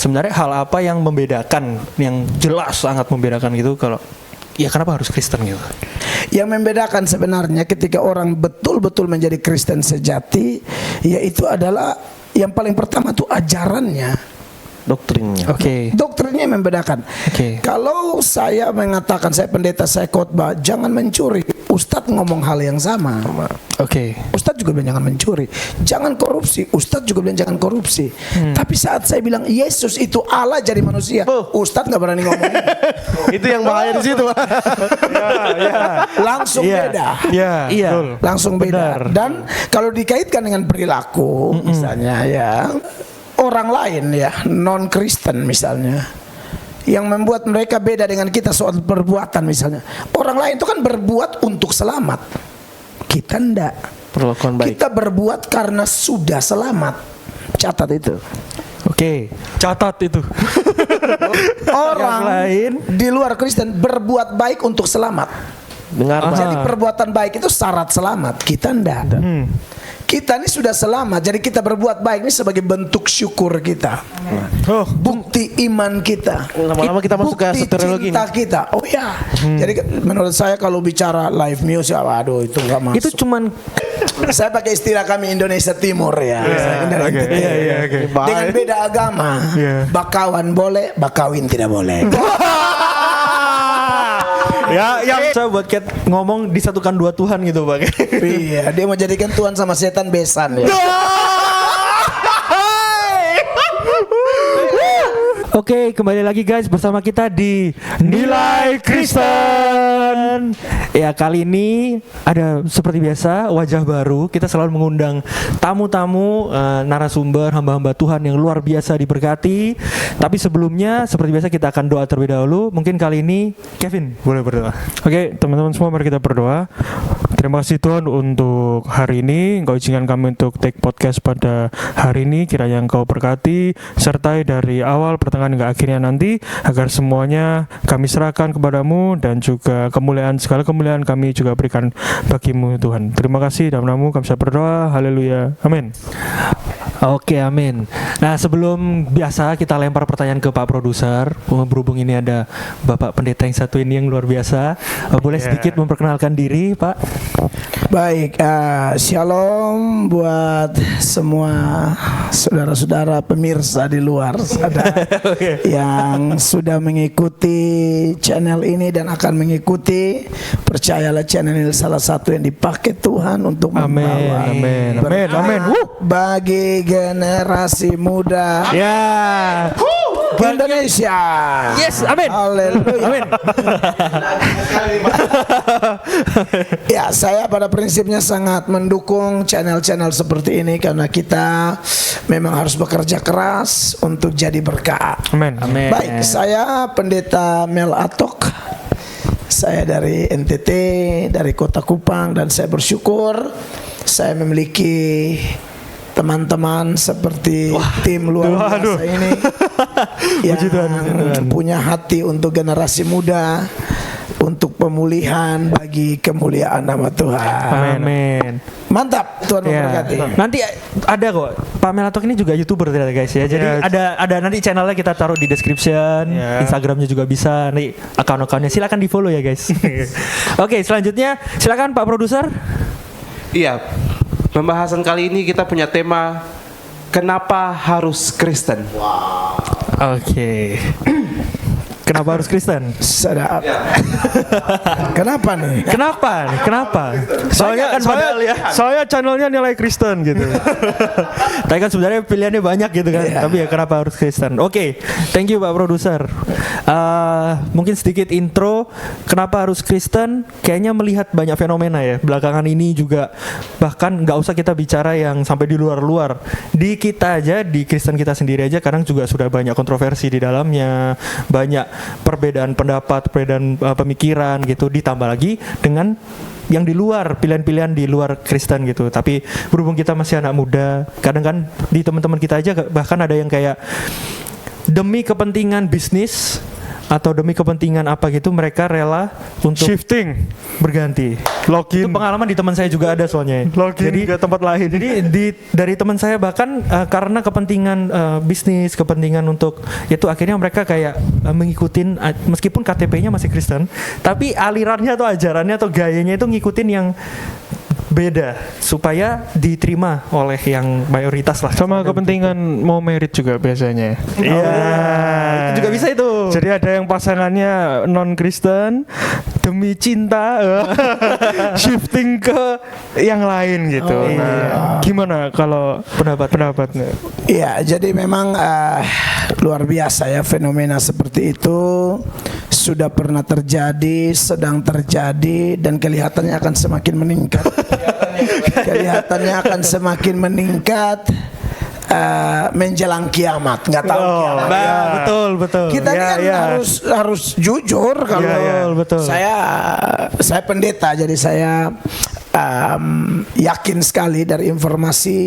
sebenarnya hal apa yang membedakan, yang jelas sangat membedakan gitu kalau ya kenapa harus Kristen gitu? Yang membedakan sebenarnya ketika orang betul-betul menjadi Kristen sejati, yaitu adalah yang paling pertama tuh ajarannya. Doktrinnya. Oke. Doktrinnya yang membedakan. Kalau saya mengatakan, saya pendeta, saya khotbah, jangan mencuri, Ustadz ngomong hal yang sama. Ustadz juga bilang jangan mencuri, jangan korupsi, Ustadz juga bilang jangan korupsi. Tapi saat saya bilang Yesus itu Allah jadi manusia, Ustadz nggak berani ngomong. Itu yang bahaya di situ. Langsung beda. Iya. Langsung beda. Dan kalau dikaitkan dengan perilaku, misalnya ya orang lain ya non Kristen misalnya, yang membuat mereka beda dengan kita soal perbuatan misalnya. Orang lain itu kan berbuat untuk selamat, kita enggak. Perlakuan baik. Kita berbuat karena sudah selamat. Catat itu. Catat itu. Orang lain di luar Kristen berbuat baik untuk selamat. Dengar. Jadi perbuatan baik itu syarat selamat, kita enggak. Kita ini sudah selamat, jadi kita berbuat baik ini sebagai bentuk syukur kita, bukti iman kita, Lama-lama kita masuk ke soteriologi. Cinta kita. Oh ya, jadi menurut saya kalau bicara live music, waduh itu nggak masuk. Itu cuman saya pakai istilah kami Indonesia Timur ya. Dengan beda agama, bakawan boleh, bakawin tidak boleh. ya yang saya buat Cat ngomong disatukan dua Tuhan gitu Pak. Iya, dia mau jadikan Tuhan sama setan besan ya. Oke, kembali lagi guys bersama kita di Nilai Kristen. Ya, kali ini ada seperti biasa wajah baru. Kita selalu mengundang tamu-tamu, narasumber, hamba-hamba Tuhan yang luar biasa diberkati. Tapi sebelumnya seperti biasa kita akan doa terlebih dahulu. Mungkin kali ini Kevin boleh berdoa. Oke, teman-teman semua mari kita berdoa. Terima kasih Tuhan untuk hari ini. Engkau izinkan kami untuk take podcast pada hari ini. Kiranya Engkau berkati sertai dari awal pertengahan hingga akhirnya nanti, agar semuanya kami serahkan kepadamu dan juga segala kemuliaan kami juga berikan bagimu Tuhan. Terima kasih dalam namamu kami bisa berdoa. Haleluya. Amin. Oke, amin. Nah, sebelum biasa kita lempar pertanyaan ke Pak Produser. Berhubung ini ada Bapak Pendeta yang satu ini yang luar biasa, boleh sedikit memperkenalkan diri, Pak? Baik, shalom buat semua saudara-saudara pemirsa di luar sana yang sudah mengikuti channel ini dan akan mengikuti. Percayalah channel ini salah satu yang dipakai Tuhan untuk membawa bagi generasi muda Indonesia. Yes, amin. Haleluya. Amin. Ya, saya pada prinsipnya sangat mendukung channel-channel seperti ini karena kita memang harus bekerja keras untuk jadi berkat. Amin. Amin. Baik, saya Pendeta Mel Atok. Saya dari NTT, dari Kota Kupang, dan saya bersyukur saya memiliki teman-teman seperti tim luar biasa ini yang punya hati untuk generasi muda, untuk pemulihan bagi kemuliaan nama Tuhan. Amin. Mantap, Tuhan memberkati. Nanti ada kok, Pak Melatok ini juga YouTuber ternyata guys ya. Jadi ada nanti channelnya kita taruh di description, Instagramnya juga bisa. Nanti akun-akunnya silakan di follow ya guys. Oke, selanjutnya silakan Pak Produser. Iya. Pembahasan kali ini kita punya tema kenapa harus Kristen. Oke. Kenapa harus Kristen? Sedap. Kenapa nih? Kenapa? Soalnya channelnya Nilai Kristen gitu. Tapi kan sebenarnya pilihannya banyak gitu kan. Tapi ya kenapa harus Kristen? Oke, thank you Pak Produser. Mungkin sedikit intro kenapa harus Kristen. Kayaknya melihat banyak fenomena ya belakangan ini juga. Bahkan nggak usah kita bicara yang sampai di luar-luar. Di kita aja, di Kristen kita sendiri aja kadang juga sudah banyak kontroversi di dalamnya. Banyak perbedaan pendapat, perbedaan pemikiran gitu, ditambah lagi dengan yang di luar, pilihan-pilihan di luar Kristen gitu. Tapi berhubung kita masih anak muda, kadang kan di teman-teman kita aja bahkan ada yang kayak demi kepentingan bisnis atau demi kepentingan apa gitu mereka rela untuk Shifting, berganti. login, Itu pengalaman di teman saya juga ada soalnya. login Jadi ke tempat lain. Jadi dari teman saya bahkan karena kepentingan bisnis, kepentingan untuk itu akhirnya mereka kayak mengikutin meskipun KTP-nya masih Kristen, tapi alirannya atau ajarannya atau gayanya itu ngikutin yang beda supaya diterima oleh yang mayoritas lah. Sama kepentingan mau merit juga biasanya. Iya, itu juga bisa itu. Jadi ada yang pasangannya non Kristen demi cinta shifting ke yang lain gitu. Nah, gimana kalau pendapatnya? Iya, jadi memang luar biasa ya fenomena seperti itu sudah pernah terjadi, sedang terjadi dan kelihatannya akan semakin meningkat. Kelihatannya akan semakin meningkat menjelang kiamat, nggak tahu kiamat. Betul. Kita ini kan harus jujur kalau betul. Saya pendeta jadi saya yakin sekali dari informasi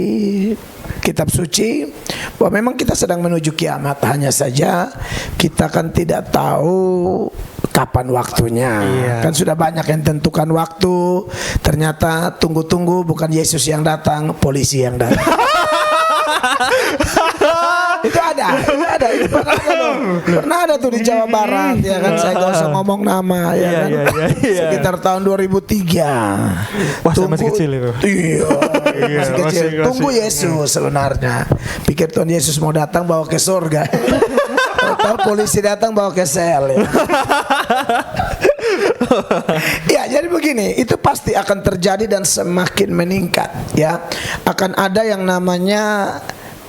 kitab suci bahwa memang kita sedang menuju kiamat, hanya saja kita kan tidak tahu kapan waktunya. Kan sudah banyak yang tentukan waktu, ternyata tunggu-tunggu bukan Yesus yang datang, polisi yang datang. Itu pernah ada tuh di Jawa Barat ya kan, saya gak usah ngomong nama ya kan. Sekitar tahun 2003. Wah, saya masih kecil itu. Iya, masih kecil. Tunggu Yesus sebenarnya. Pikir Tuhan Yesus mau datang bawa ke surga. Tahu polisi datang bawa ke sel ya. Ya, jadi begini, itu pasti akan terjadi dan semakin meningkat ya. Akan ada yang namanya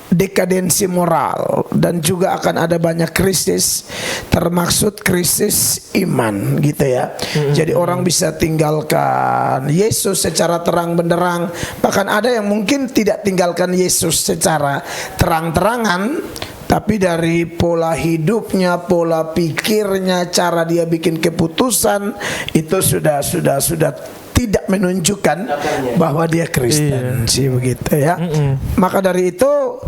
dekadensi moral dan juga akan ada banyak krisis, termaksud krisis iman gitu ya. Jadi orang bisa tinggalkan Yesus secara terang benderang, bahkan ada yang mungkin tidak tinggalkan Yesus secara terang-terangan, tapi dari pola hidupnya, pola pikirnya, cara dia bikin keputusan itu sudah tidak menunjukkan bahwa dia Kristen sih begitu ya. Maka dari itu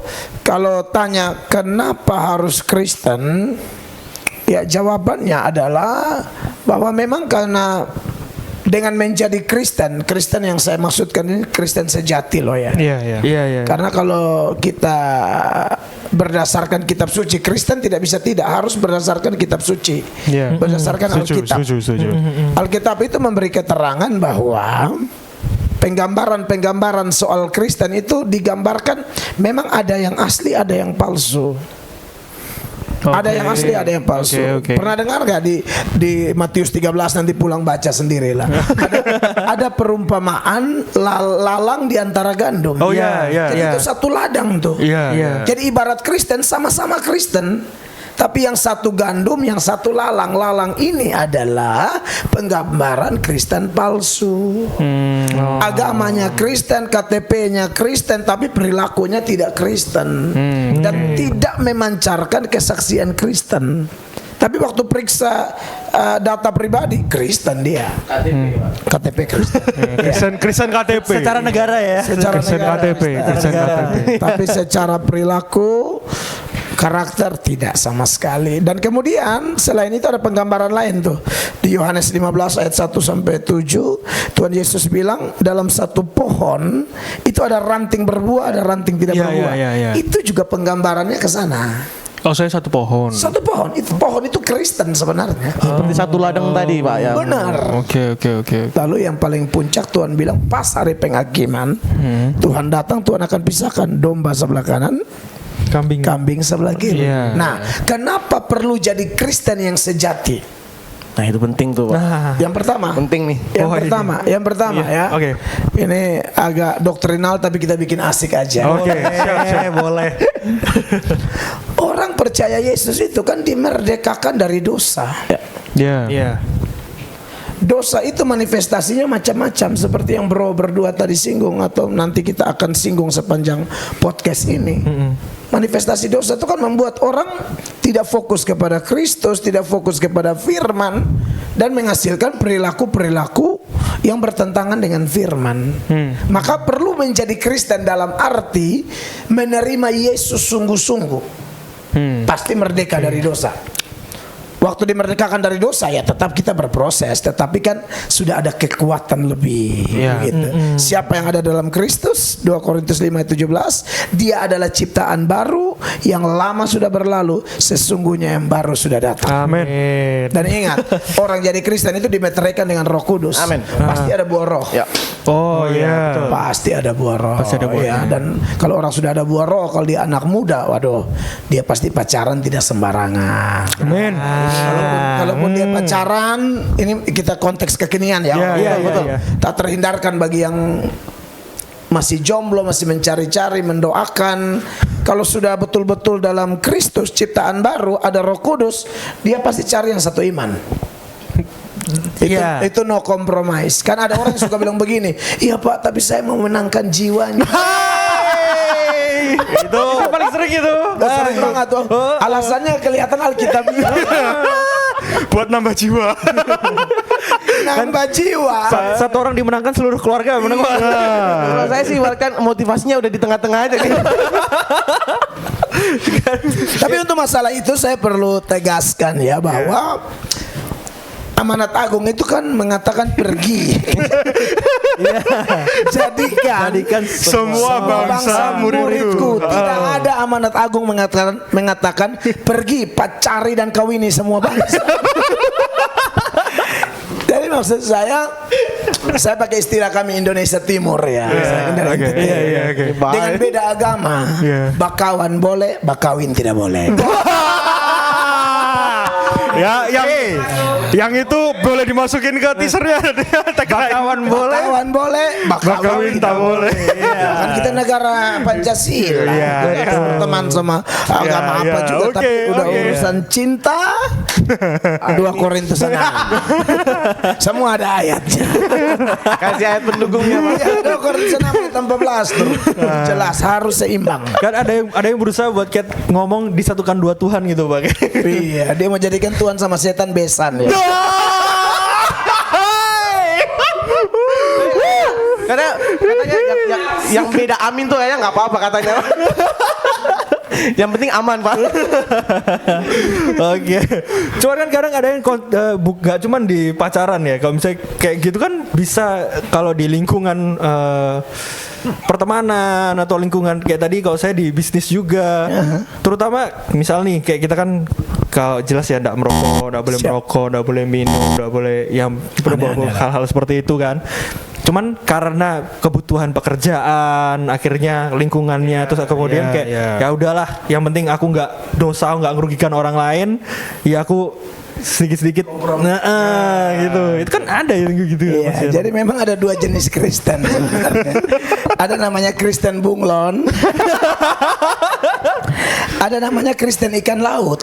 kalau tanya kenapa harus Kristen, ya jawabannya adalah bahwa memang karena dengan menjadi Kristen yang saya maksudkan ini Kristen sejati loh ya. Iya. Karena kalau kita berdasarkan kitab suci, Kristen tidak bisa harus berdasarkan kitab suci. Berdasarkan Alkitab. Setuju. Alkitab itu memberi keterangan bahwa penggambaran soal Kristen itu digambarkan memang ada yang asli, ada yang palsu. Ada yang asli, ada yang palsu. Pernah dengar gak di Matius 13, nanti pulang baca sendirilah. Ada perumpamaan lalang di antara gandum. Jadi itu satu ladang tuh. Jadi ibarat Kristen sama-sama Kristen, tapi yang satu gandum, yang satu lalang. Lalang ini adalah penggambaran Kristen palsu. Agamanya Kristen, KTP-nya Kristen, tapi perilakunya tidak Kristen dan tidak memancarkan kesaksian Kristen. Tapi waktu periksa data pribadi Kristen dia. KTP Kristen. Kristen KTP. Secara negara ya. Secara Kristen negara, KTP. Kristen KTP. Tapi secara perilaku, karakter tidak sama sekali. Dan kemudian selain itu ada penggambaran lain tuh. Di Yohanes 15 ayat 1 sampai 7, Tuhan Yesus bilang dalam satu pohon itu ada ranting berbuah, ada ranting tidak berbuah. Itu juga penggambarannya ke sana. Oh, saya satu pohon. Satu pohon itu Kristen sebenarnya. Seperti satu ladang tadi, Pak ya. Benar. Oke. Lalu yang paling puncak Tuhan bilang pas hari penghakiman, Tuhan datang, Tuhan akan pisahkan domba sebelah kanan, kambing sebelah kiri. Nah, kenapa perlu jadi Kristen yang sejati? Nah, itu penting tuh, Pak. Yang pertama. Penting nih. Yang pertama ya. Oke. Ini agak doktrinal tapi kita bikin asik aja. Oke, siap. Boleh. Orang percaya Yesus itu kan dimerdekakan dari dosa. Iya. Dosa itu manifestasinya macam-macam seperti yang berdua tadi singgung atau nanti kita akan singgung sepanjang podcast ini. Manifestasi dosa itu kan membuat orang tidak fokus kepada Kristus, tidak fokus kepada firman dan menghasilkan perilaku-perilaku yang bertentangan dengan firman. Maka perlu menjadi Kristen dalam arti menerima Yesus sungguh-sungguh. Pasti merdeka dari dosa. waktu dimerdekakan dari dosa ya tetap kita berproses, tetapi kan sudah ada kekuatan lebih gitu. Siapa yang ada dalam Kristus, 2 Korintus 5:17, dia adalah ciptaan baru, yang lama sudah berlalu, sesungguhnya yang baru sudah datang. Amin. Dan ingat, orang jadi Kristen itu dimeteraikan dengan Roh Kudus. Amin. Pasti ada buah roh. Ya. Oh iya. Pasti ada buah roh. Pasti ada buah ya. Dan kalau orang sudah ada buah roh, kalau dia anak muda, waduh, dia pasti pacaran tidak sembarangan. Amin. Kalaupun dia pacaran, ini kita konteks kekinian ya. Iya, Betul. iya. Tak terhindarkan bagi yang masih jomblo, masih mencari-cari, mendoakan. Kalau sudah betul-betul dalam Kristus, ciptaan baru, ada Roh Kudus, dia pasti cari yang satu iman. Itu no compromise. Kan ada orang yang suka bilang begini, iya Pak, tapi saya mau menangkan jiwanya. Itu paling sering itu. Sering banget tuh. Alasannya kelihatan Alkitabiah. Buat nambah jiwa. Nambah jiwa. Satu orang dimenangkan, seluruh keluarga menang. Kalau saya sih bahkan motivasinya udah di tengah-tengah aja nih. Tapi untuk masalah itu saya perlu tegaskan ya bahwa amanat agung itu kan mengatakan pergi. Jadikan Semua bangsa muridku. Tidak ada amanat agung mengatakan pergi, pacari dan kawini semua bangsa. Jadi maksud saya pakai istilah kami Indonesia Timur ya. Dengan beda agama, bakawan boleh, bakawin tidak boleh. Ya, yang itu boleh dimasukin ke teasernya. Bakawan boleh, bakawin tak boleh. Kan kita negara Pancasila, kita teman sama agama apa juga, tapi udah urusan cinta 2 Korintus 6. Semua ada ayatnya. Kasih ayat pendukungnya, Pak. Ya, 2 Korintus 6 ayat 14 tuh. Jelas harus seimbang. Kan ada yang berusaha buat kayak ngomong disatukan dua Tuhan gitu, Bang. Iya, dia mau jadikan Tuhan sama setan besan ya. Karena katanya yang beda amin tuh kayaknya nggak apa-apa katanya. Yang penting aman, Pak. Oke. Cuman kan kadang ada yang gak cuman di pacaran ya. Kalau misalnya kayak gitu kan bisa kalau di lingkungan pertemanan atau lingkungan kayak tadi kalau saya di bisnis juga. Terutama misal nih kayak kita kan kalau jelas ya enggak merokok, enggak boleh merokok, enggak boleh minum, enggak boleh yang hal-hal seperti itu kan. Cuman karena kebutuhan pekerjaan, akhirnya lingkungannya, terus kemudian kayak ya udahlah, yang penting aku nggak dosa, nggak merugikan orang lain, ya aku sedikit-sedikit, gitu. Itu kan ada yang gitu. Iya, jadi memang ada 2 jenis Kristen sebenarnya. Ada namanya Kristen bunglon. Ada namanya Kristen ikan laut.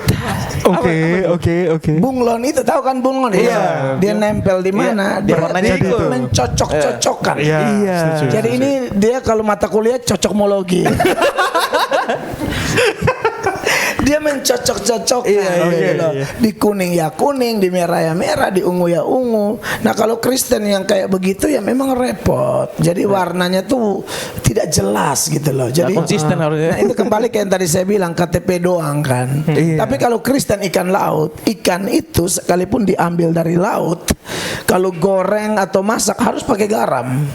Oke. Bunglon itu tahu kan bunglon? Iya. Dia nempel di mana? Dia mencocok-cocokkan. Iya. Jadi ini dia kalau mata kuliah cocokmologi. Dia mencocok-cocokkan di kuning ya kuning, di merah ya merah, di ungu ya ungu. Nah kalau Kristen yang kayak begitu ya memang repot. Jadi warnanya tuh tidak jelas gitu loh. Jadi konsisten harusnya. Nah itu kembali kayak yang tadi saya bilang KTP doang kan. Tapi kalau Kristen ikan laut, ikan itu sekalipun diambil dari laut, kalau goreng atau masak harus pakai garam.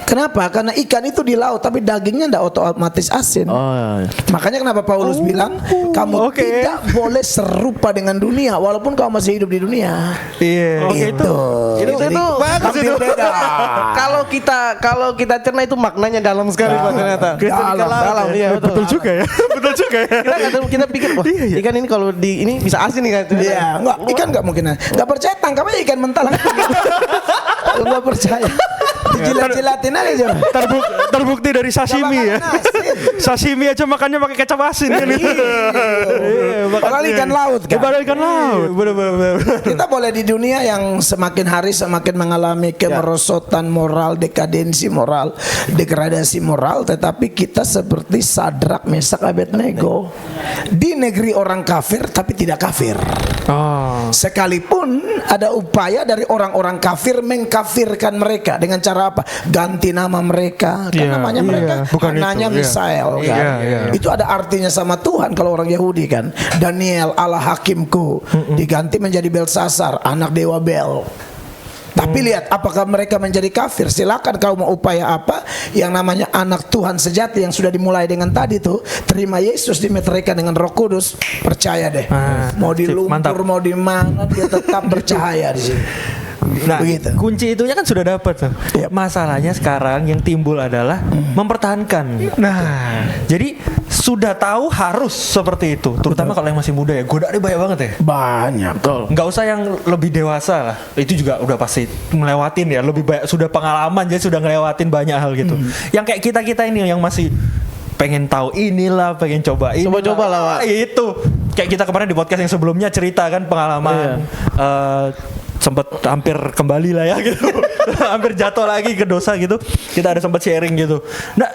Kenapa? Karena ikan itu di laut tapi dagingnya tidak otomatis asin. Makanya kenapa Paulus bilang kamu tidak boleh serupa dengan dunia walaupun kamu masih hidup di dunia. Iya. Itu bagus itu. beda. Kalau kita cerna itu maknanya dalam sekali, Pak, ternyata. Dalam. Iya, Betul juga ya. Kita pikir, wah, ikan ini kalau di ini bisa asin nih kan. Iya, enggak, ikan enggak mungkin. Enggak percaya tangkap aja ikan mentah. Enggak percaya. Dijilat-jilatin aja. Terbukti dari sashimi ya. Sashimi aja makannya pakai kecap asin kan. Padahal ikan laut kan. Padahal ikan laut. Bener. Kita boleh di dunia yang semakin hari semakin mengalami kemerosotan moral, dekadensi moral, degradasi moral, tetapi kita seperti Sadrak, Mesak, Abednego di negeri orang kafir tapi tidak kafir. Oh. Sekalipun ada upaya dari orang-orang kafir mengkafirkan mereka dengan cara apa? Ganti nama mereka. Kan Iya, namanya mereka bukan namanya itu, iya. Misael kan. Iya, iya. Itu ada artinya sama Tuhan kalau orang Yahudi kan. Daniel Allah hakimku diganti menjadi Belsasar, anak dewa Bel. Tapi lihat apakah mereka menjadi kafir. Silakan kau mau upaya apa. Yang namanya anak Tuhan sejati yang sudah dimulai dengan tadi tuh, terima Yesus dimeteraikan dengan Roh Kudus, percaya deh. Mau di lumpur, mantap. mau di mana, dia tetap bercahaya di sini. Nah, Begitu. kunci itunya kan sudah dapat tuh. Yep. Masalahnya sekarang yang timbul adalah mempertahankan. Nah, Jadi sudah tahu harus seperti itu, terutama kalau yang masih muda ya. Godaannya banyak banget ya. Banyak. Nggak usah yang lebih dewasa lah, itu juga udah pasti ngelewatin ya, lebih banyak, sudah pengalaman jadi sudah ngelewatin banyak hal gitu. Yang kayak kita ini yang masih pengen tahu inilah, pengen coba ini, Coba-coba lah, Wak. itu kayak kita kemarin di podcast yang sebelumnya cerita kan pengalaman sempat hampir kembali lah ya gitu. Hampir jatuh lagi ke dosa gitu, kita ada sempat sharing gitu. Nah,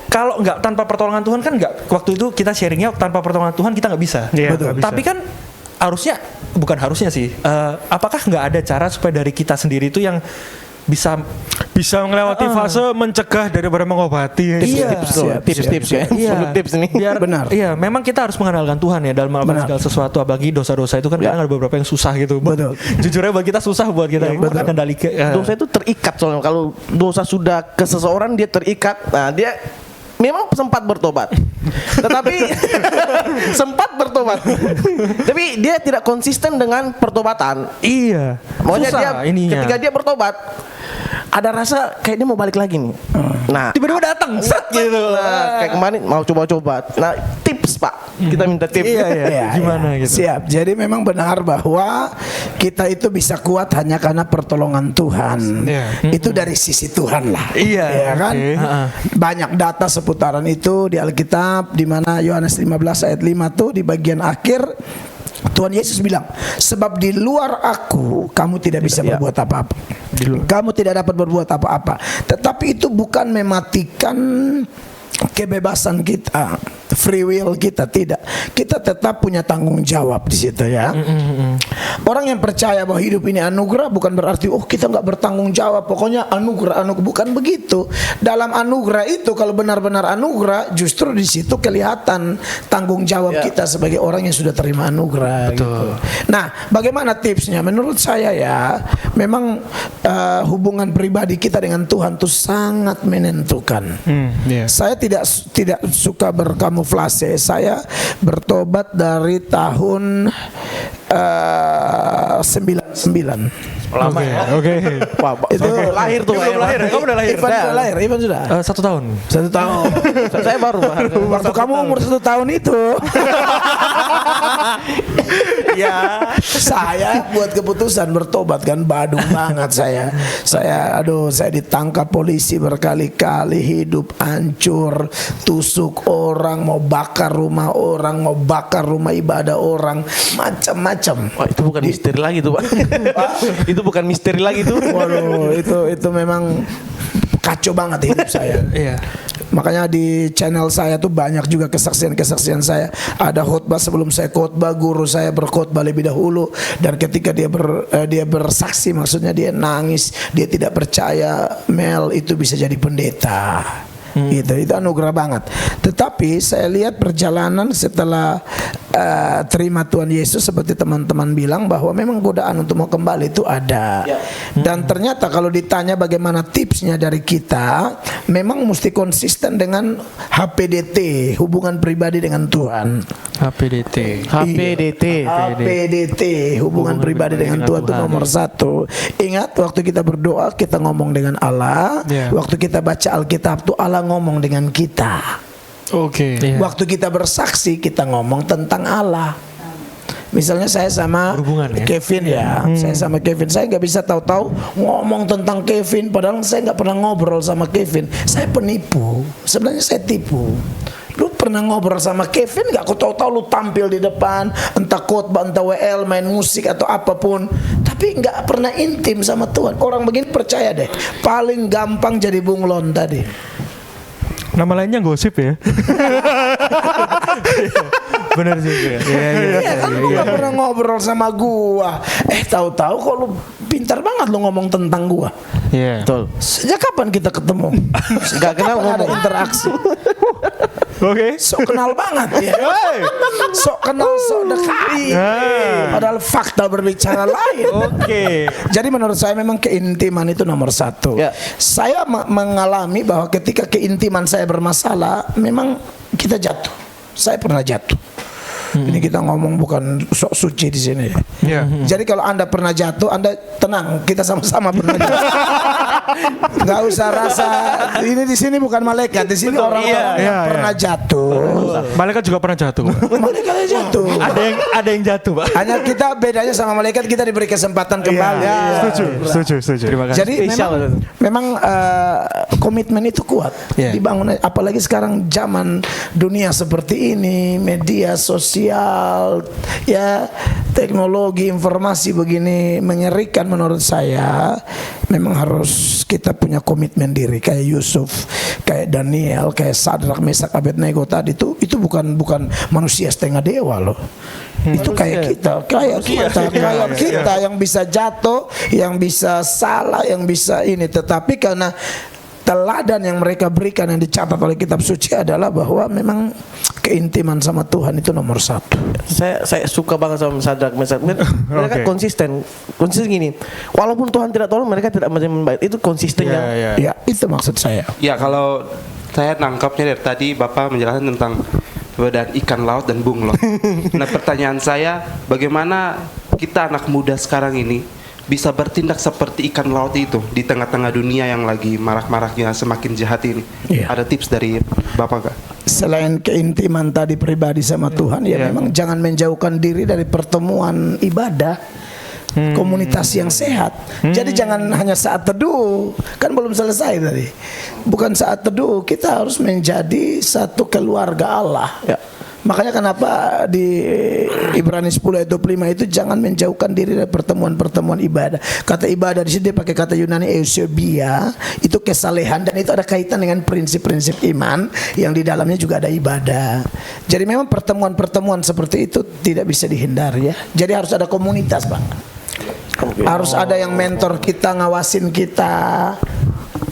kalau nggak tanpa pertolongan Tuhan kan nggak, waktu itu kita sharingnya tanpa pertolongan Tuhan kita nggak bisa. Iya, Betul. nggak bisa. Tapi kan harusnya, bukan harusnya sih, apakah nggak ada cara supaya dari kita sendiri itu yang bisa melewati fase mencegah daripada mengobati. Iya. Tips-tips ya. Perlu tips nih. biar Benar. Iya, memang kita harus mengandalkan Tuhan ya dalam melakukan Benar. segala sesuatu, apalagi dosa-dosa itu kan kadang ada beberapa yang susah gitu. Betul. Jujurnya buat kita susah buat kita mengendalikan. Dosa itu terikat soalnya. Kalau dosa sudah ke seseorang dia terikat. Nah, dia memang sempat bertobat. Tetapi sempat bertobat. Tapi dia tidak konsisten dengan pertobatan. Iya. Makanya Susah dia ininya. ketika dia bertobat ada rasa kayak dia mau balik lagi nih. Nah, Tiba-tiba datang, set gitu. nah, kayak kemarin mau coba-coba. Nah, tips Pak, kita minta tips. Iya, iya. Iya, Gimana iya. gitu. Siap. Jadi memang benar bahwa kita itu bisa kuat hanya karena pertolongan Tuhan. Iya. Itu dari sisi Tuhan lah. Iya, Ya kan? oke. Banyak data seputaran itu di Alkitab, di mana Yohanes 15 ayat 5 tuh di bagian akhir Tuhan Yesus bilang, sebab di luar aku kamu tidak bisa berbuat apa-apa. Kamu tidak dapat berbuat apa-apa. Tetapi itu bukan mematikan kebebasan kita, free will kita, tidak. Kita tetap punya tanggung jawab di situ ya. Orang yang percaya bahwa hidup ini anugerah bukan berarti kita nggak bertanggung jawab. Pokoknya anugerah, bukan begitu. Dalam anugerah itu kalau benar-benar anugerah, justru di situ kelihatan tanggung jawab kita sebagai orang yang sudah terima anugerah. Gitu. Nah, bagaimana tipsnya? Menurut saya ya, memang hubungan pribadi kita dengan Tuhan itu sangat menentukan. Iya. Saya tidak suka berkamuflase. Saya bertobat dari tahun 99. Oke, oke. Wah, Itu lahir tuh. Belum lahir, kamu udah lahir? Ivan sudah lahir. Ivan sudah 1 tahun. 1 tahun. Saya baru Pak. Waktu kamu umur 1 tahun itu, ya saya buat keputusan bertobat kan, badung banget saya. Saya ditangkap polisi berkali-kali, hidup hancur, tusuk orang, mau bakar rumah orang, mau bakar rumah ibadah orang, macam-macam. Wah, itu bukan misteri lagi tuh Pak. Itu bukan misteri lagi tuh. Waduh, itu memang kacau banget hidup saya. Iya. Makanya di channel saya tuh banyak juga kesaksian-kesaksian saya. Ada khotbah sebelum saya khotbah, guru saya berkhotbah lebih dahulu, dan ketika dia bersaksi, maksudnya dia nangis, dia tidak percaya Mel itu bisa jadi pendeta. Gitu, itu anugerah banget. Tetapi saya lihat perjalanan setelah terima Tuhan Yesus, seperti teman-teman bilang, bahwa memang godaan untuk mau kembali itu ada. Dan ternyata kalau ditanya bagaimana tipsnya dari kita, memang mesti konsisten dengan HPDT, hubungan pribadi dengan Tuhan. HPDT. HPDT, hubungan pribadi dengan Tuhan itu nomor 1. Ingat, waktu kita berdoa kita ngomong dengan Allah. Waktu kita baca Alkitab tuh Allah ngomong dengan kita. Oke. Iya. Waktu kita bersaksi kita ngomong tentang Allah. Misalnya saya sama Berhubungan ya? Kevin ya, saya sama Kevin, saya nggak bisa tahu-tahu ngomong tentang Kevin, padahal saya nggak pernah ngobrol sama Kevin. Saya penipu, sebenarnya saya tipu. Lu pernah ngobrol sama Kevin nggak? Kau tahu-tahu lu tampil di depan, entah khotbah, entah WL, main musik atau apapun, tapi nggak pernah intim sama Tuhan. Orang begini percaya deh, paling gampang jadi bunglon tadi. Nama lainnya gosip ya. Bener juga. Iya kan lu gak pernah ngobrol sama gua. Tahu-tahu kok lu pintar banget lu ngomong tentang gua. Iya. Betul. Sejak kapan kita ketemu? Gak kenal Kapan ada ngomong. interaksi. Oke. Sok kenal banget ya. Sok kenal, sok dekat. Padahal fakta berbicara lain. Oke. Jadi menurut saya memang keintiman itu nomor satu. Ya. Saya mengalami bahwa ketika keintiman saya bermasalah, memang kita jatuh. Saya pernah jatuh. Ini kita ngomong bukan sok suci di sini. Iya. Jadi kalau Anda pernah jatuh, Anda tenang, kita sama-sama pernah jatuh. Gak usah rasa ini di sini bukan malaikat, di sini orang-orang yang Iya, pernah jatuh. Malaikat juga pernah jatuh. Malaikatnya jatuh. Ada yang jatuh, Pak. Hanya kita bedanya sama malaikat, kita diberi kesempatan kembali. Setuju. Terima kasih. Jadi memang komitmen itu kuat dibangun, apalagi sekarang zaman dunia seperti ini, media sosial, ya teknologi informasi begini mengerikan. Menurut saya memang harus kita punya komitmen diri kayak Yusuf, kayak Daniel, kayak Sadrak, Mesak, Abednego tadi itu bukan manusia setengah dewa loh. Itu kayak kita yang bisa jatuh, yang bisa salah, yang bisa ini, tetapi karena teladan yang mereka berikan yang dicatat oleh kitab suci adalah bahwa memang keintiman sama Tuhan itu nomor satu. Saya suka banget sama Sadrak Mesak. Mereka konsisten gini. Walaupun Tuhan tidak tolong, mereka tidak membaik. Itu konsisten yang. Ya, itu maksud saya. Ya, kalau saya nangkapnya dari tadi Bapak menjelaskan tentang perbedaan ikan laut dan bunglon. Nah, pertanyaan saya, bagaimana kita anak muda sekarang ini bisa bertindak seperti ikan laut itu di tengah-tengah dunia yang lagi marak-maraknya semakin jahat ini? Iya. Ada tips dari Bapak gak? Selain keintiman tadi pribadi sama Tuhan, ya memang jangan menjauhkan diri dari pertemuan ibadah, komunitas yang sehat. Jadi jangan hanya saat teduh, kan belum selesai tadi. Bukan saat teduh, kita harus menjadi satu keluarga Allah. Ya. Makanya kenapa di Ibrani 10 ayat 25 itu jangan menjauhkan diri dari pertemuan-pertemuan ibadah. Kata ibadah di sini dia pakai kata Yunani eusebia, itu kesalehan, dan itu ada kaitan dengan prinsip-prinsip iman yang di dalamnya juga ada ibadah. Jadi memang pertemuan-pertemuan seperti itu tidak bisa dihindari ya. Jadi harus ada komunitas, Pak. Harus ada yang mentor kita, ngawasin kita.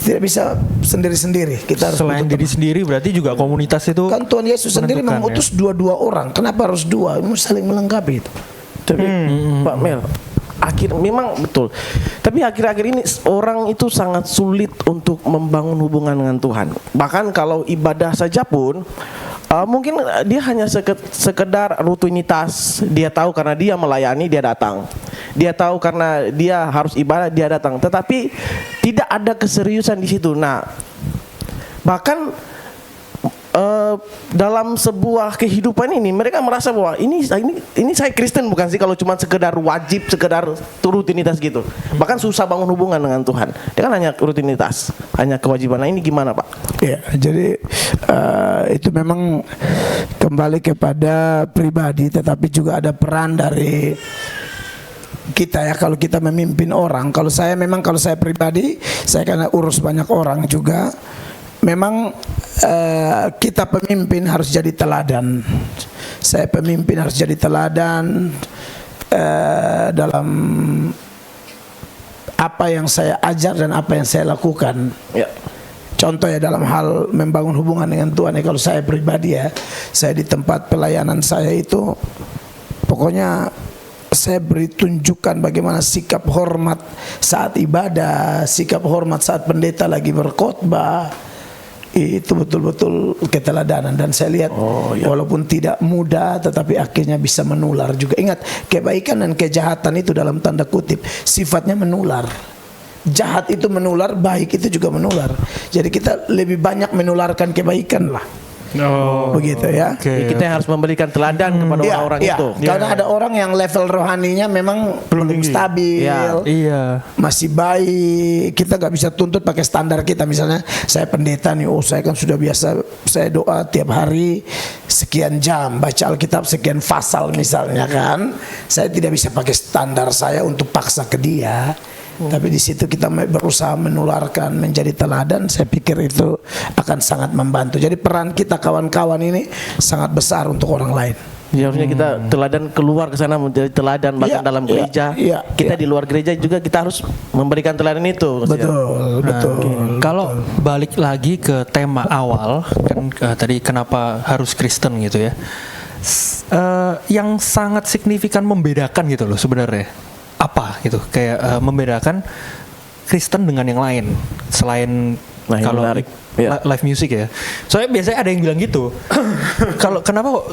Tidak bisa sendiri-sendiri. Kita harus Selain diri sendiri berarti juga komunitas itu kan Tuhan Yesus sendiri menentukan, mengutus dua-dua orang. Kenapa harus dua? Ini saling melengkapi itu. Tapi Pak Mel, memang betul. Tapi akhir-akhir ini orang itu sangat sulit untuk membangun hubungan dengan Tuhan. Bahkan kalau ibadah saja pun mungkin dia hanya sekedar rutinitas. Dia tahu karena dia melayani, dia datang. Dia tahu karena dia harus ibadah, dia datang. Tetapi tidak ada keseriusan di situ. Nah, bahkan dalam sebuah kehidupan ini mereka merasa bahwa ini saya Kristen bukan sih kalau cuma sekedar wajib, sekedar rutinitas gitu. Bahkan susah bangun hubungan dengan Tuhan. Dia kan hanya rutinitas, hanya kewajiban. Nah, ini gimana, Pak? Ya, jadi itu memang kembali kepada pribadi, tetapi juga ada peran dari kita ya. Kalau kita memimpin orang, kalau saya pribadi, saya karena urus banyak orang juga. Memang kita pemimpin harus jadi teladan. Saya pemimpin harus jadi teladan dalam apa yang saya ajar dan apa yang saya lakukan. Ya. Contoh ya dalam hal membangun hubungan dengan Tuhan ya, kalau saya pribadi ya, saya di tempat pelayanan saya itu pokoknya saya beri tunjukkan bagaimana sikap hormat saat ibadah, sikap hormat saat pendeta lagi berkhotbah. Itu betul-betul keteladanan, dan saya lihat walaupun tidak mudah tetapi akhirnya bisa menular juga. Ingat, kebaikan dan kejahatan itu dalam tanda kutip sifatnya menular. Jahat itu menular, baik itu juga menular. Jadi kita lebih banyak menularkan kebaikan lah. Begitu ya. Kita yang harus memberikan teladan kepada orang-orang itu. Karena ada orang yang level rohaninya memang belum stabil, masih baik. Kita nggak bisa tuntut pakai standar kita. Misalnya saya pendeta nih, saya kan sudah biasa, saya doa tiap hari sekian jam, baca Alkitab sekian pasal misalnya kan. Saya tidak bisa pakai standar saya untuk paksa ke dia. Tapi di situ kita berusaha menularkan, menjadi teladan. Saya pikir itu akan sangat membantu. Jadi peran kita kawan-kawan ini sangat besar untuk orang lain. Harusnya kita teladan keluar ke sana menjadi teladan bahkan Iya, dalam iya, gereja. iya, Kita iya. di luar gereja juga kita harus memberikan teladan itu. Betul, betul. Kalau balik lagi ke tema awal kan tadi kenapa harus Kristen gitu ya. Yang sangat signifikan membedakan gitu loh sebenarnya. Apa gitu kayak membedakan Kristen dengan yang lain selain Nah, ini kalau menarik. Ya. live music ya. Soalnya biasanya ada yang bilang gitu. Kalau kenapa kok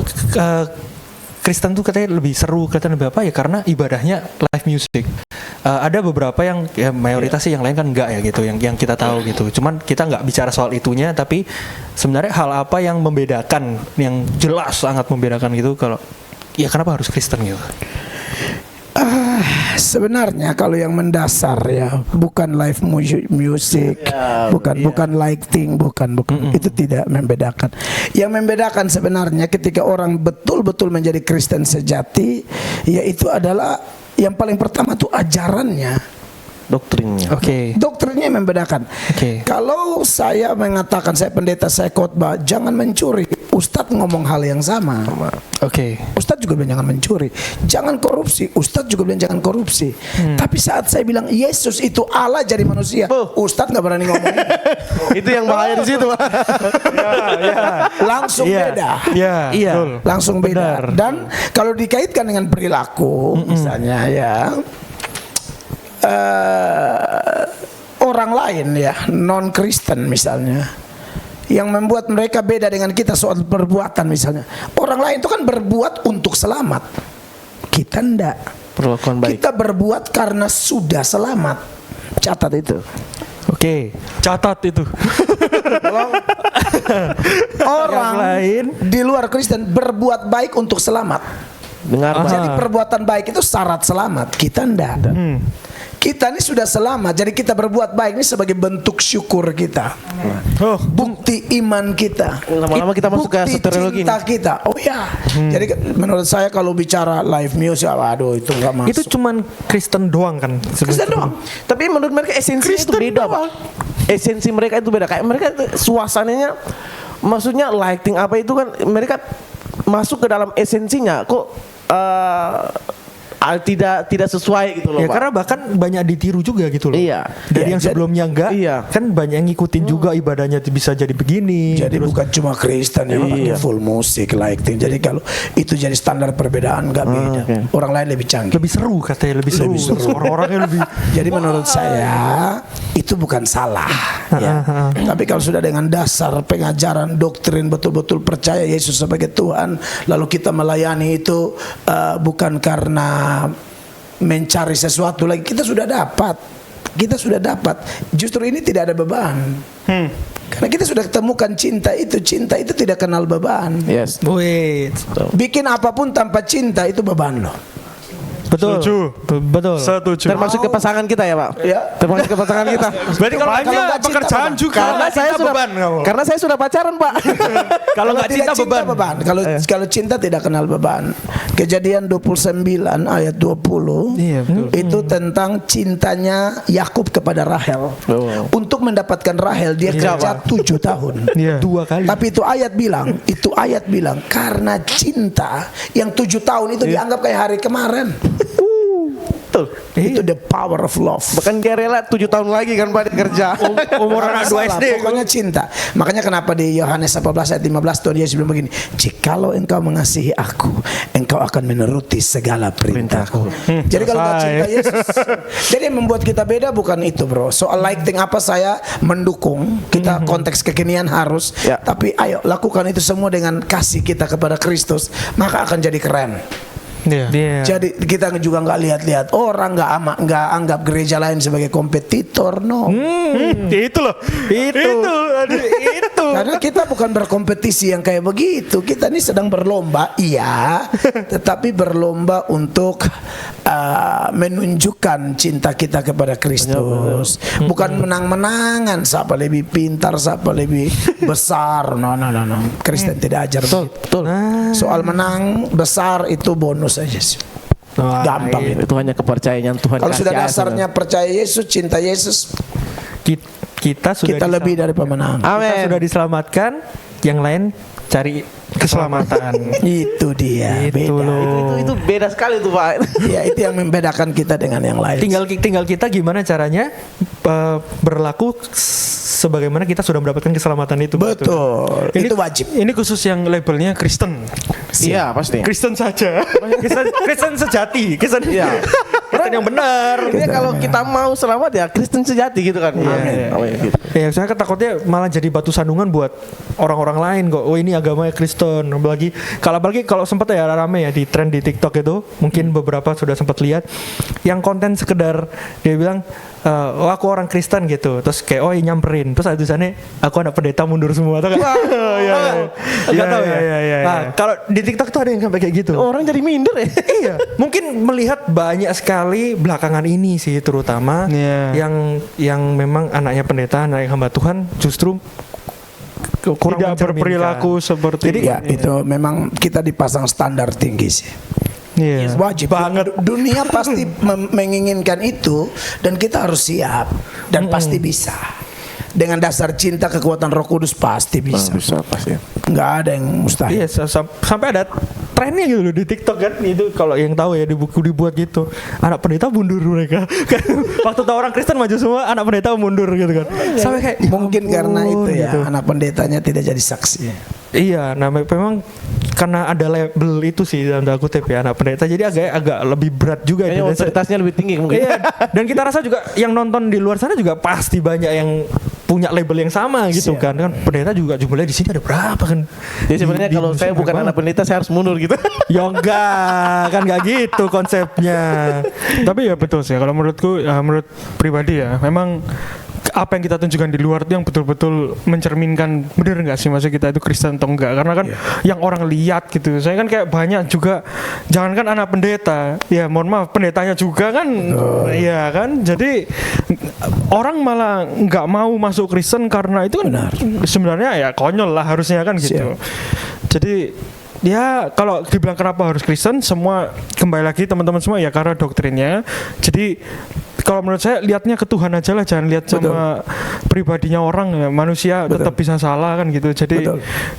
Kristen tuh katanya lebih seru, kelihatan lebih apa ya karena ibadahnya live music. Ada beberapa yang ya mayoritas sih yang lain kan enggak ya gitu, yang kita tahu gitu. Cuman kita nggak bicara soal itunya, tapi sebenarnya hal apa yang membedakan, yang jelas sangat membedakan gitu kalau ya kenapa harus Kristen gitu? Sebenarnya kalau yang mendasar ya bukan live music, bukan lighting, bukan itu tidak membedakan. Yang membedakan sebenarnya ketika orang betul-betul menjadi Kristen sejati, yaitu adalah yang paling pertama tuh ajarannya. Doktrinnya. Oke. Doktrinnya yang membedakan. Oke. Kalau saya mengatakan, saya pendeta, saya khotbah, jangan mencuri, Ustadz ngomong hal yang sama. Oke. Ustadz juga bilang jangan mencuri, jangan korupsi. Ustadz juga bilang jangan korupsi. Tapi saat saya bilang Yesus itu Allah jadi manusia, Ustadz nggak berani ngomong. Itu yang bahaya di situ. Langsung beda. Iya. Iya. Betul. Langsung beda. Benar. Dan kalau dikaitkan dengan perilaku, misalnya ya. Orang lain ya non Kristen misalnya yang membuat mereka beda dengan kita soal perbuatan misalnya, orang lain itu kan berbuat untuk selamat, kita enggak. Perlakuan baik. Kita berbuat karena sudah selamat. Catat itu. Oke. Catat itu. Orang lain di luar Kristen berbuat baik untuk selamat. Dengar Pak. Jadi perbuatan baik itu syarat selamat, kita enggak. Kita ini sudah selamat, jadi kita berbuat baik ini sebagai bentuk syukur kita, bukti iman kita, Lama-lama kita masuk ke bukti soteriologi cinta kita. Oh ya, jadi menurut saya kalau bicara live music, waduh itu nggak masuk. itu cuman Kristen doang kan? Kristen doang. Tapi menurut mereka esensinya itu Kristen beda, Pak. doang. Esensi mereka itu beda. Kayak mereka itu suasananya, maksudnya lighting apa itu kan mereka masuk ke dalam esensinya. Kok tidak sesuai gitu loh, Ya Pak. karena bahkan banyak ditiru juga gitu loh. Iya. Dari Iya, yang sebelumnya enggak, iya. kan banyak yang ngikutin juga ibadahnya bisa jadi begini. Jadi bukan cuma Kristen yang pakai full musik lighting. Jadi kalau itu jadi standar perbedaan nggak beda. Orang lain lebih canggih. lebih seru katanya, lebih seru. Orang-orangnya lebih. Jadi menurut saya itu bukan salah ya. Tapi kalau sudah dengan dasar pengajaran doktrin betul-betul percaya Yesus sebagai Tuhan, lalu kita melayani itu bukan karena mencari sesuatu lagi, kita sudah dapat. Kita sudah dapat. Justru ini tidak ada beban. Karena kita sudah ketemukan cinta itu tidak kenal beban. Yes. Wait. Bikin apapun tanpa cinta itu beban loh. Betul. Setuju. Betul. Setuju. Termasuk ke pasangan kita ya, Pak. Ya. Termasuk ke pasangan kita. Berarti kalau Kalau hanya nggak cinta, pekerjaan beban. juga. Karena saya sudah beban kamu. Karena saya sudah pacaran, Pak. Kalau nggak tidak cinta beban. Kalau cinta tidak kenal beban. Kejadian 29 ayat 20 Iya, betul. itu tentang cintanya Yakub kepada Rahel. Untuk mendapatkan Rahel dia kerja 7 tahun. Iya. 2 kali. Tapi itu ayat bilang karena cinta yang 7 tahun itu dianggap kayak hari kemarin. Betul. Itu the power of love. Bahkan dia rela 7 tahun lagi kan Pak dia kerja. Umur anak 2 Salah, SD. pokoknya cinta. Makanya kenapa di Yohanes 18 ayat 15 Tuhan Yesus bilang begini, jikalau engkau mengasihi aku, engkau akan menuruti segala perintahku. Jadi kalau nggak cinta Yesus, jadi yang membuat kita beda bukan itu bro. Soal lighting apa saya mendukung, kita konteks kekinian harus, Ya. tapi ayo lakukan itu semua dengan kasih kita kepada Kristus, maka akan jadi keren. Iya. Jadi kita juga nggak lihat-lihat orang, nggak anggap gereja lain sebagai kompetitor, no. Itu loh. Itu. Aduh, Karena kita bukan berkompetisi yang kayak begitu. Kita ini sedang berlomba, iya, tetapi berlomba untuk menunjukkan cinta kita kepada Kristus. Bukan menang-menangan siapa lebih pintar, siapa lebih besar. No. Kristen tidak ajar begitu. Soal menang besar itu bonus aja sih. Gampang itu. Itu hanya kepercayaan Tuhan. Kalau kasih sudah aja, dasarnya percaya Yesus, cinta Yesus, Kita sudah kita lebih dari pemenang. Kita Amin. sudah diselamatkan, yang lain cari keselamatan. Itu dia. Itu Beda. loh. Itu beda sekali tuh Pak. Ya itu yang membedakan kita dengan yang lain. Tinggal kita gimana caranya berlaku sebagaimana kita sudah mendapatkan keselamatan itu. Betul. Ini Itu wajib. Ini khusus yang labelnya Kristen. Iya pasti. Kristen saja. Kristen sejati, Kristen Iya. Kristen yang benar. Ini kalau kita mau selamat ya Kristen sejati gitu kan. Amin. Amin, gitu. Ya, saya takutnya malah jadi batu sandungan buat orang-orang lain kok. Oh ini agamanya Kristen. Apalagi kalau sempat ya rame ya di tren di TikTok itu, mungkin beberapa sudah sempat lihat yang konten sekedar dia bilang oh aku orang Kristen gitu. Terus kayak oh nyamperin. Terus ada tulisannya aku anak pendeta mundur semua atau kan? Enggak tahu ya. Nah, kalau di TikTok tuh ada yang sampai kayak gitu. Orang jadi minder ya. Iya, mungkin melihat banyak sekali belakangan ini sih terutama Iya. yang memang anaknya pendeta, anaknya hamba Tuhan justru kurang Tidak mencerminkan. berperilaku seperti Jadi ya itu memang kita dipasang standar tinggi sih. Iya. Wajib banget. Dunia pasti menginginkan itu dan kita harus siap dan pasti bisa. Dengan dasar cinta kekuatan Roh Kudus pasti bisa. Bisa pasti. Nggak ada yang mustahil. Iya, sampai ada trennya gitu loh di TikTok kan. Itu kalau yang tahu ya di buku dibuat gitu. Anak pendeta mundur mereka. Kan waktu tahu orang Kristen maju semua, anak pendeta mundur gitu kan. Sampai kayak ya Mungkin ampun, karena itu ya gitu. anak pendetanya tidak jadi saksi. Iya, nah memang karena ada label itu sih dalam tanda kutip ya anak pendeta, jadi agak lebih berat juga. Kayaknya otoritasnya lebih tinggi mungkin. Iya, dan kita rasa juga yang nonton di luar sana juga pasti banyak yang punya label yang sama gitu Siap. kan pendeta juga jumlahnya di sini ada berapa kan? Jadi sebenarnya kalau saya bukan anak pendeta saya harus mundur gitu. Ya enggak, kan enggak gitu konsepnya. Tapi ya betul sih kalau menurutku menurut pribadi ya memang apa yang kita tunjukkan di luar itu yang betul-betul mencerminkan bener nggak sih maksud kita itu Kristen atau enggak, karena kan yang orang lihat gitu. Saya kan kayak banyak juga jangankan anak pendeta, ya mohon maaf pendetanya juga kan, ya kan, jadi orang malah nggak mau masuk Kristen karena itu kan sebenarnya ya konyol lah harusnya kan gitu. Jadi ya kalau dibilang kenapa harus Kristen, semua kembali lagi teman-teman semua ya karena doktrinnya. Jadi kalau menurut saya lihatnya ke Tuhan aja lah, jangan lihat sama pribadinya orang ya. Manusia tetap bisa salah kan gitu. Jadi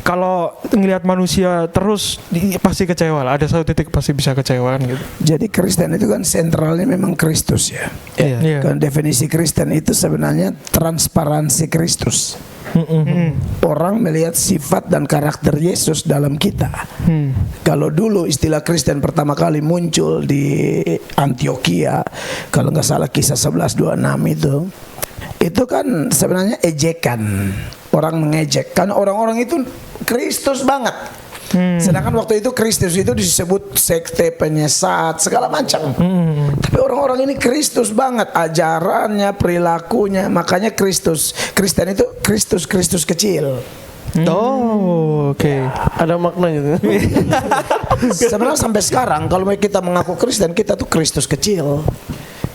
kalau ngelihat manusia terus pasti kecewa lah. Ada satu titik pasti bisa kecewa kan gitu. Jadi Kristen itu kan sentralnya memang Kristus ya. Iya. Kan definisi Kristen itu sebenarnya transparansi Kristus. Orang melihat sifat dan karakter Yesus dalam kita. Kalau dulu istilah Kristen pertama kali muncul di Antioquia, kalau nggak salah kisah 11:26 itu kan sebenarnya ejekan. Orang mengejek kan orang-orang itu Kristus banget. Sedangkan waktu itu Kristus itu disebut sekte, penyesat, segala macam. Tapi orang-orang ini Kristus banget, ajarannya, perilakunya. Makanya Kristen itu Kristus kecil. Oh, oke. Ada maknanya. Sebenarnya sampai sekarang kalau kita mengaku Kristen, kita tuh Kristus kecil.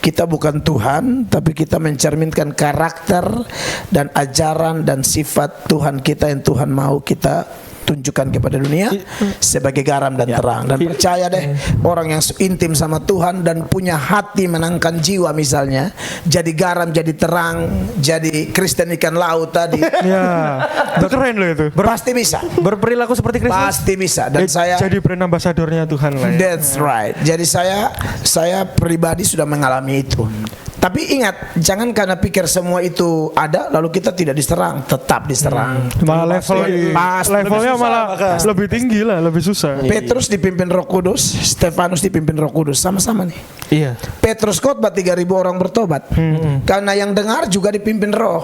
Kita bukan Tuhan, tapi kita mencerminkan karakter dan ajaran dan sifat Tuhan kita yang Tuhan mau kita tunjukkan kepada dunia sebagai garam dan terang. Dan percaya deh, orang yang intim sama Tuhan dan punya hati menangkan jiwa misalnya, jadi garam, jadi terang, jadi Kristen ikan laut tadi. Ya, udah keren loh itu. Pasti bisa. Berperilaku seperti Kristus. Pasti bisa. Dan saya Jadi brand ambasadornya Tuhan lah ya. that's right. Jadi saya pribadi sudah mengalami itu. Tapi ingat, jangan karena pikir semua itu ada lalu kita tidak diserang, tetap diserang. Malah levelnya malah lebih tinggi lah, lebih susah. Petrus dipimpin Roh Kudus, Stefanus dipimpin Roh Kudus, sama-sama nih. Iya. Petrus khotbah 3.000 orang bertobat. Karena yang dengar juga dipimpin Roh.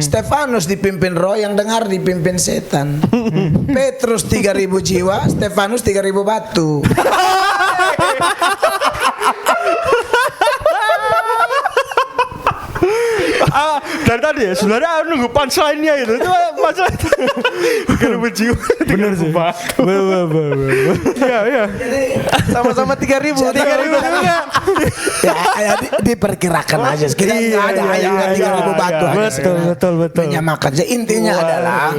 Stefanus dipimpin Roh, yang dengar dipimpin setan. Petrus 3.000 jiwa, Stefanus 3.000 batu. Dari tadi ya sebenarnya nunggu punchline-nya itu punchline. Bukan berjiwa. Bener sih. Iya. Sama-sama 3.000. Ya, diperkirakan aja. Kita nggak ada ayatnya 3.000 batu. Betul. Menyamakan. Jadi intinya adalah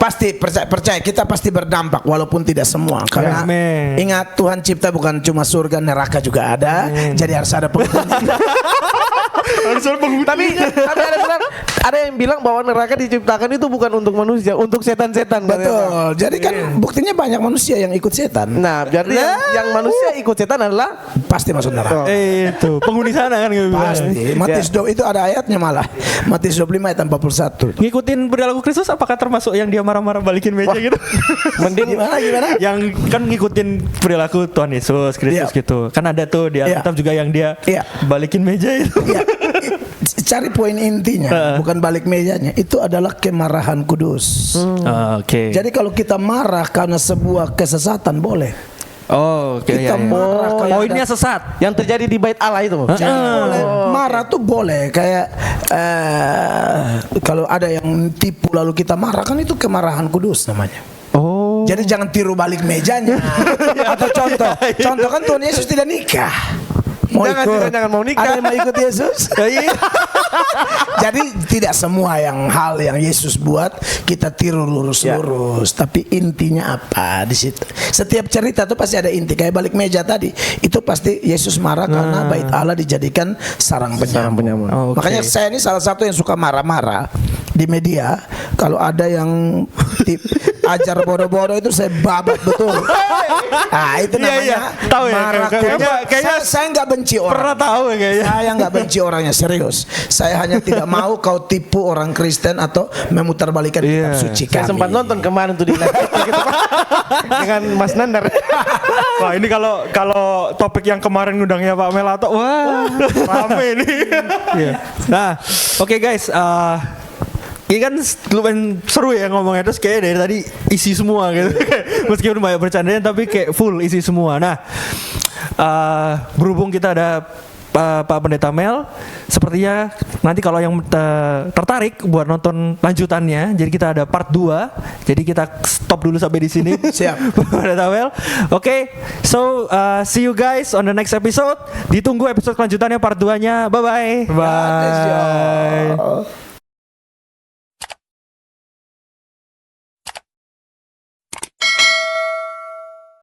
pasti percaya kita pasti berdampak walaupun tidak semua. Karena Amen. ingat Tuhan cipta bukan cuma surga, neraka juga ada. Jadi harus ada penghuni. Tapi ada benar ada yang bilang bahwa neraka diciptakan itu bukan untuk manusia, untuk setan-setan. Betul. Jadi kan buktinya banyak manusia yang ikut setan. Nah, jadi yang manusia ikut setan adalah Pasti masuk neraka. Itu penghuni sana kan gitu. Pasti. Matius itu ada ayatnya malah. Matius 25 ayat 41. Ngikutin perilaku Kristus apakah termasuk yang dia marah-marah balikin meja gitu? Mending gimana? Yang kan ngikutin perilaku Tuhan Yesus Kristus Iya. gitu. Kan ada tuh di Alkitab juga yang dia Iya. balikin meja itu. Ya, cari poin intinya, bukan balik mejanya. Itu adalah kemarahan kudus. Oke. Jadi kalau kita marah karena sebuah kesesatan boleh. Oh, oke. Kita ya, ya. marah kayak Poinnya ada- sesat. yang terjadi di bait Allah itu. boleh. Marah tuh boleh. Kayak kalau ada yang tipu lalu kita marah, kan itu kemarahan kudus namanya. Oh. Jadi jangan tiru balik mejanya. Atau contoh kan Tuhan Yesus tidak nikah. Jangan mau nikah. Ada yang mau ikut Yesus? Iya. Jadi tidak semua hal yang Yesus buat kita tiru lurus-lurus, tapi intinya apa di situ. Setiap cerita tuh pasti ada inti. Kayak balik meja tadi, itu pasti Yesus marah karena bait Allah dijadikan sarang penyamun. Oke. Makanya saya ini salah satu yang suka marah-marah di media. Kalau ada yang ajar bodoh-bodoh itu saya babat betul. Ah itu Iya, namanya iya. Tahu ya, marah. kayaknya Saya nggak benci orang. pernah tahu ya kayaknya. Saya nggak benci orangnya, serius. Saya hanya tidak mau kau tipu orang Kristen atau memutarbalikan kitab Iya. suci Saya kami. sempat nonton kemarin tuh di live gitu, Pak. Dengan Mas Nandar. Wah ini kalau topik yang kemarin ngundangnya Pak Melato, wah rame ini. Iya. Nah, oke guys, ini kan lumayan seru ya ngomongnya, terus kayak dari tadi isi semua gitu. Meskipun banyak bercandanya tapi kayak full isi semua. Nah, berhubung kita ada Pak Pendeta Mel, sepertinya nanti kalau yang tertarik buat nonton lanjutannya, jadi kita ada part 2. Jadi kita stop dulu sampai di sini. Siap. Pak Pendeta Mel. Oke, so see you guys on the next episode. Ditunggu episode kelanjutannya part 2-nya. Bye-bye. God bless you all.